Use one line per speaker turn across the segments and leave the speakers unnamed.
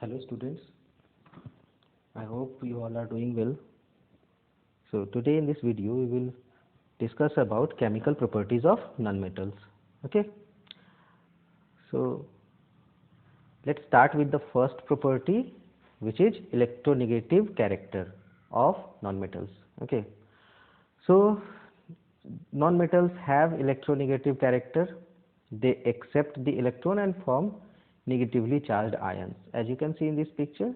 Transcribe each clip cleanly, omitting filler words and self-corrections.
Hello students, I hope you all are doing well. So today in this video we will discuss about chemical properties of nonmetals. Okay, so let's start with the first property, which is electronegative character of nonmetals. Okay, so nonmetals have electronegative character. They accept the electron and form negatively charged ions. As you can see in this picture,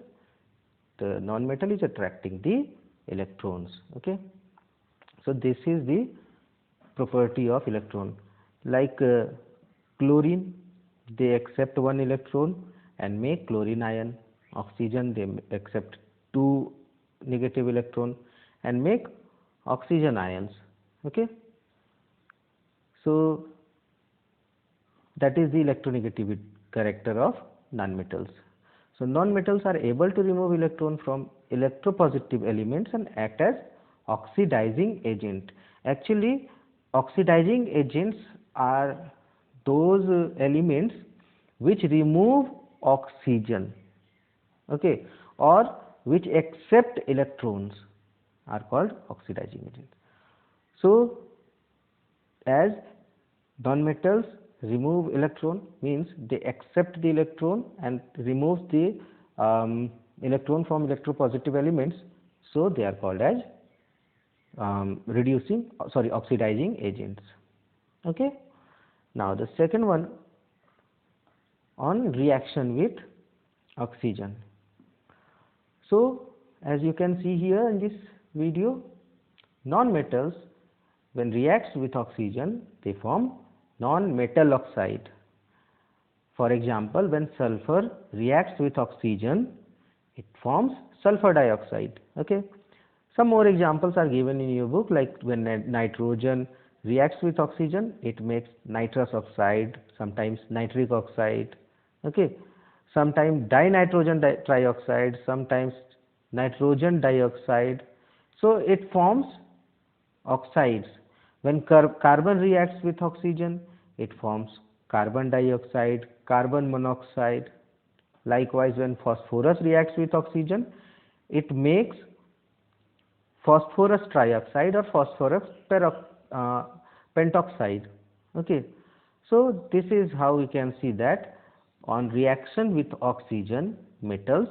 the non-metal is attracting the electrons. Okay, so this is the property of electron. Like chlorine, they accept one electron and make chlorine ion. Oxygen, they accept two negative electron and make oxygen ions. Okay, so that is the electronegativity character of nonmetals. So nonmetals are able to remove electron from electropositive elements and act as oxidizing agent. Actually, oxidizing agents are those elements which remove oxygen, okay, or which accept electrons are called oxidizing agents. So as nonmetals remove electron, means they accept the electron and remove the electron from electropositive elements, so they are called as oxidizing agents. Okay, now the second one, on reaction with oxygen. So as you can see here in this video, nonmetals, when reacts with oxygen, they form non-metal oxide. For example, when sulfur reacts with oxygen, it forms sulfur dioxide. Okay, some more examples are given in your book, like when nitrogen reacts with oxygen, it makes nitrous oxide, sometimes nitric oxide. Okay, sometimes dinitrogen trioxide, sometimes nitrogen dioxide. So it forms oxides. When carbon reacts with oxygen, it forms carbon dioxide, carbon monoxide. Likewise, when phosphorus reacts with oxygen, it makes phosphorus trioxide or phosphorus pentoxide. Okay, so this is how we can see that on reaction with oxygen, non-metals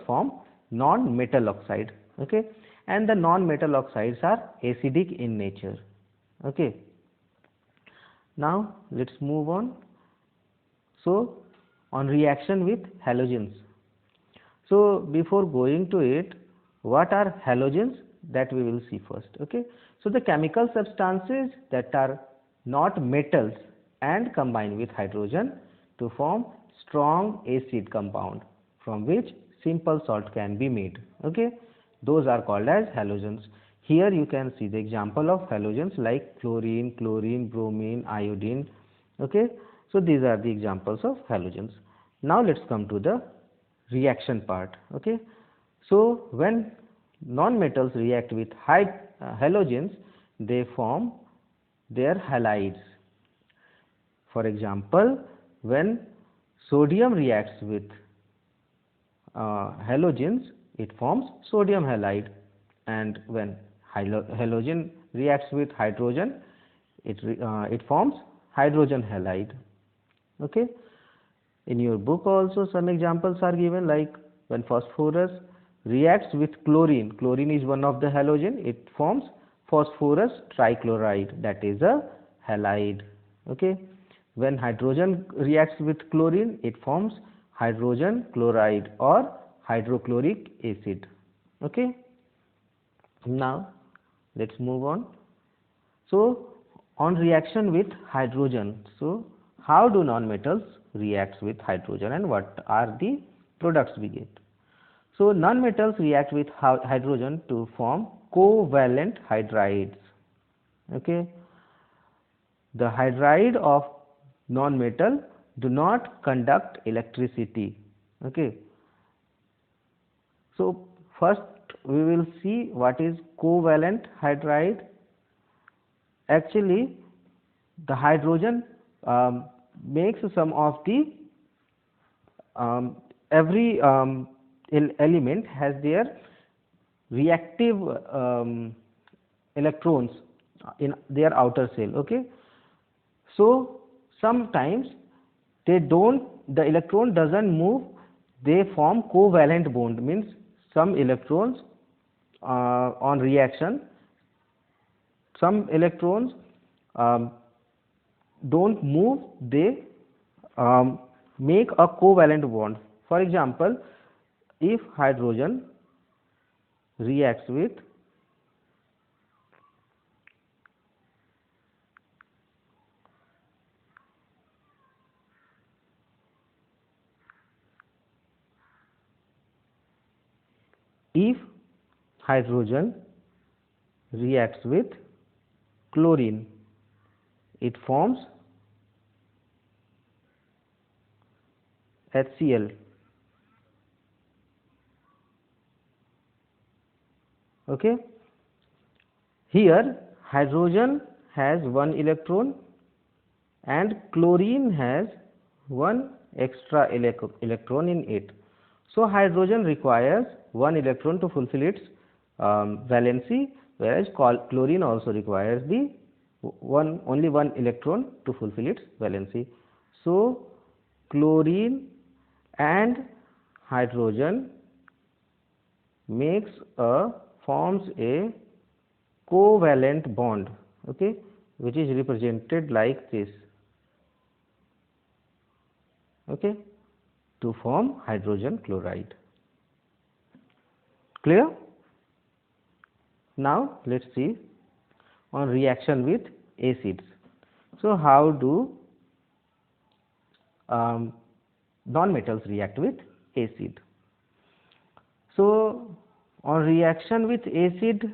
form non-metal oxide. Okay, and the non-metal oxides are acidic in nature. Okay, now let's move on. So on reaction with halogens. So before going to it, what are halogens, that we will see first. Okay, so the chemical substances that are not metals and combine with hydrogen to form strong acid compound from which simple salt can be made. Okay, those are called as halogens. Here you can see the example of halogens like fluorine, chlorine, bromine, iodine. Okay, so these are the examples of halogens. Now let's come to the reaction part. Okay, so when non-metals react with halogens, they form their halides. For example, when sodium reacts with halogens, it forms sodium halide, and when halogen reacts with hydrogen, it forms hydrogen halide. Okay, in your book also some examples are given, like when phosphorus reacts with chlorine, chlorine is one of the halogen, it forms phosphorus trichloride, that is a halide. Okay, when hydrogen reacts with chlorine, it forms hydrogen chloride or hydrochloric acid. Okay, now let's move on. So on reaction with hydrogen, so how do nonmetals react with hydrogen and what are the products we get? So nonmetals react with hydrogen to form covalent hydrides. Okay, the hydride of non-metal do not conduct electricity. Okay, so first we will see what is covalent hydride. Actually, the hydrogen makes some of the every element has their reactive electrons in their outer shell. Okay, so sometimes the electron doesn't move, they form covalent bond, means some electrons on reaction, some electrons um, don't move, they make a covalent bond. For example, if hydrogen reacts with if hydrogen reacts with chlorine, it forms HCl. Okay, here hydrogen has one electron and chlorine has one extra electron in it. So hydrogen requires one electron to fulfill its valency, whereas chlorine also requires the only one electron to fulfill its valency. So chlorine and hydrogen forms a covalent bond, okay, which is represented like this, okay, to form hydrogen chloride. Clear? Now let's see on reaction with acids. So how do non-metals react with acid? So on reaction with acid,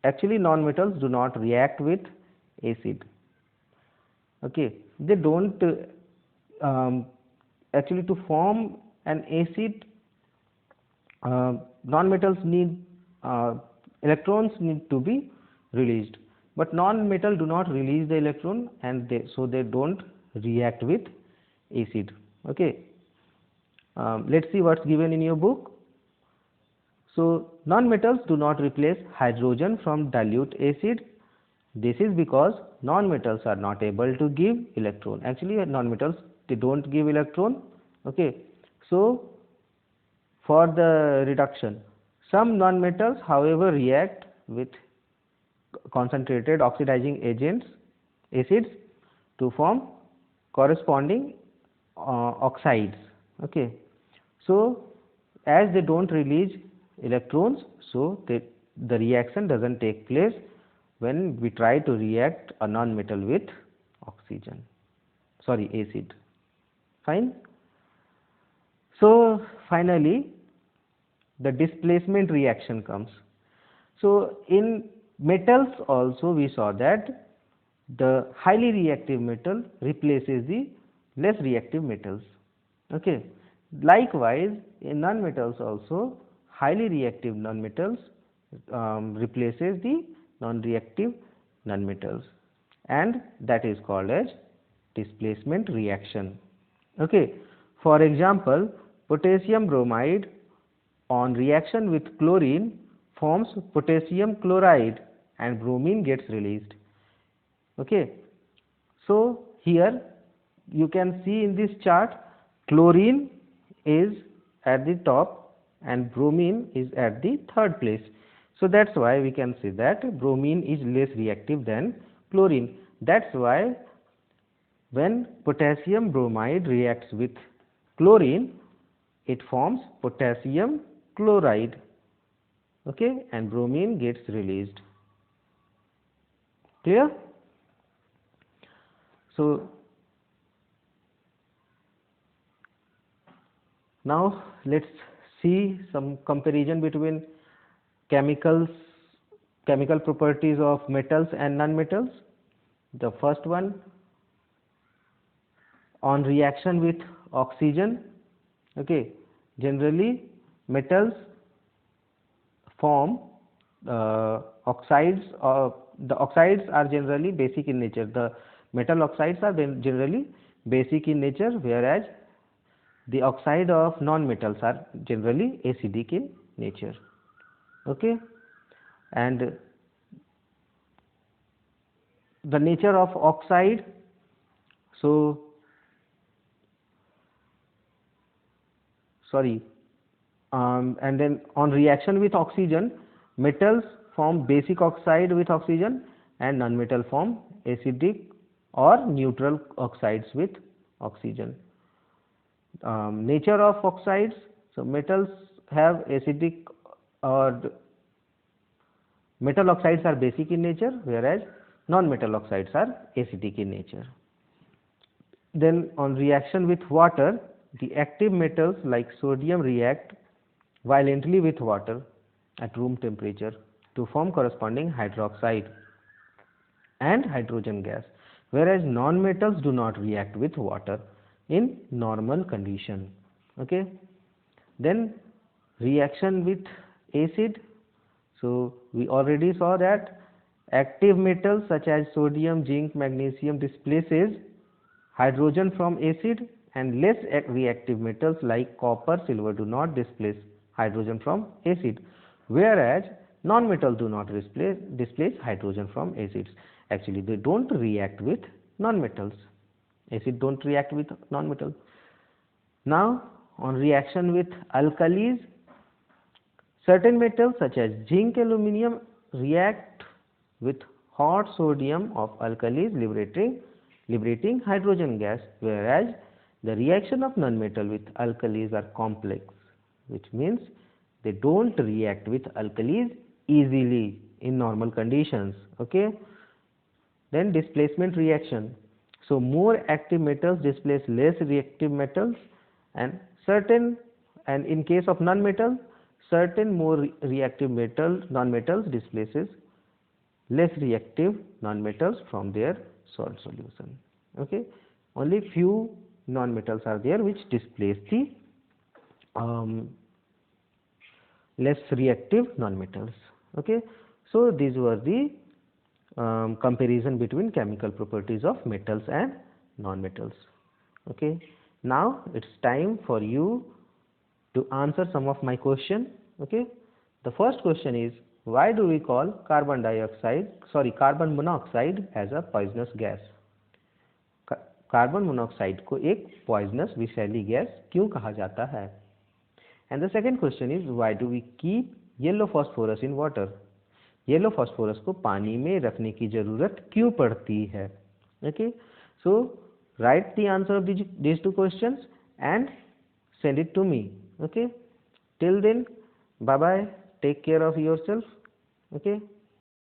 actually non-metals do not react with acid. Okay, they don't actually, to form an acid, non-metals need electrons need to be released, but non-metal do not release the electron, and so they don't react with acid. Okay, let's see what's given in your book. So non-metals do not replace hydrogen from dilute acid. This is because non-metals are not able to give electron. Actually, non-metals, they don't give electron. Okay, so for the reduction, some non-metals however react with concentrated oxidizing agents, acids, to form corresponding oxides. Okay, so as they don't release electrons, so the reaction doesn't take place when we try to react a non-metal with acid. Fine. So finally the displacement reaction comes. So in metals also we saw that the highly reactive metal replaces the less reactive metals. Okay, likewise in non-metals also highly reactive non-metals replaces the non-reactive non-metals, and that is called as displacement reaction. Okay, for example, potassium bromide on reaction with chlorine forms potassium chloride and bromine gets released. Okay, so here you can see in this chart chlorine is at the top and bromine is at the third place. So that's why we can say that bromine is less reactive than chlorine. That's why when potassium bromide reacts with chlorine, it forms potassium chloride, okay, and bromine gets released. Clear? So now let's see some comparison between chemical properties of metals and non-metals. The first one, on reaction with oxygen. Okay, generally metals form oxides, or the oxides are generally basic in nature. The metal oxides are generally basic in nature, whereas the oxide of non-metals are generally acidic in nature. Okay, and the nature of oxide, so sorry, and then on reaction with oxygen, metals form basic oxide with oxygen and non-metal form acidic or neutral oxides with oxygen. Nature of oxides, so metals have acidic or metal oxides are basic in nature, whereas non-metal oxides are acidic in nature. Then on reaction with water, the active metals like sodium react violently with water at room temperature to form corresponding hydroxide and hydrogen gas, whereas non-metals do not react with water in normal condition. Okay. Then reaction with acid, so we already saw that active metals such as sodium, zinc, magnesium displaces hydrogen from acid, and less reactive metals like copper, silver do not displace hydrogen from acid, whereas non-metals do not displace hydrogen from acids. Actually, they don't react with non-metals. Acid don't react with non-metals. Now, on reaction with alkalis, certain metals such as zinc, aluminum react with hot sodium of alkalis, liberating hydrogen gas, whereas the reaction of non-metal with alkalis are complex, which means they don't react with alkalis easily in normal conditions. Okay. Then displacement reaction. So more active metals displace less reactive metals, and in case of non-metal, certain more reactive non-metals displaces less reactive non-metals from their salt solution. Okay. Only few non-metals are there which displace the less reactive non-metals. Okay. So these were the comparison between chemical properties of metals and non-metals. Okay. Now it's time for you to answer some of my question. Okay. The first question is, why do we call carbon monoxide as a poisonous gas? Carbon monoxide को एक poisonous विषैली gas क्यों कहा जाता है? And the second question is, why do we keep yellow phosphorus in water? Yellow phosphorus को पानी में रखने की जरूरत क्यों पड़ती है? Okay, so write the answer of these two questions and send it to me. Okay, till then, bye bye, take care of yourself. Okay.